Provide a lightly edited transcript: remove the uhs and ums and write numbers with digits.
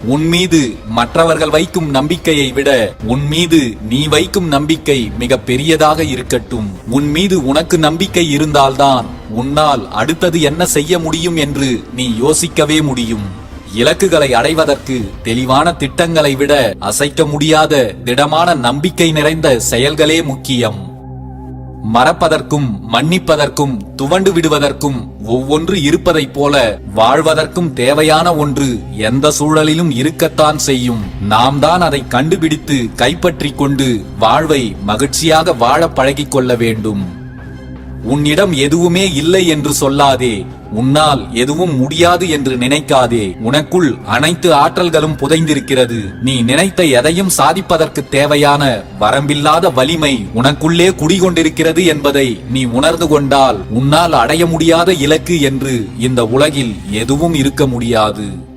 உன் மீது மற்றவர்கள் வைக்கும் நம்பிக்கையை விட உன் மீது நீ வைக்கும் நம்பிக்கை மிக பெரியதாக இருக்கட்டும். உன் மீது உனக்கு நம்பிக்கை இருந்தால்தான் உன்னால் அடுத்தது என்ன செய்ய முடியும் என்று நீ யோசிக்கவே முடியும். இலக்குகளை அடைவதற்கு தெளிவான திட்டங்களை விட அசைக்க முடியாத திடமான நம்பிக்கை நிறைந்த செயல்களே முக்கியம். மறப்பதற்கும் மன்னிப்பதற்கும் துவண்டு விடுவதற்கும் ஒவ்வொன்று இருப்பதைப் போல வாழ்வதற்கும் தேவையான ஒன்று எந்த சூழலிலும் இருக்கத்தான் செய்யும். நாம் தான் அதை கண்டுபிடித்து கைப்பற்றி கொண்டு வாழ்வை மகிழ்ச்சியாக வாழ பழகிக் கொள்ள வேண்டும். உன்னிடம் எதுவுமே இல்லை என்று சொல்லாதே. உன்னால் எதுவும் முடியாது என்று நினைக்காதே. உனக்குள் அனைத்து ஆற்றல்களும் புதைந்திருக்கிறது. நீ நினைத்த எதையும் சாதிப்பதற்கு தேவையான வரம்பில்லாத வலிமை உனக்குள்ளே குடிகொண்டிருக்கிறது என்பதை நீ உணர்ந்து கொண்டால் உன்னால் அடைய முடியாத இலக்கு என்று இந்த உலகில் எதுவும் இருக்க முடியாது.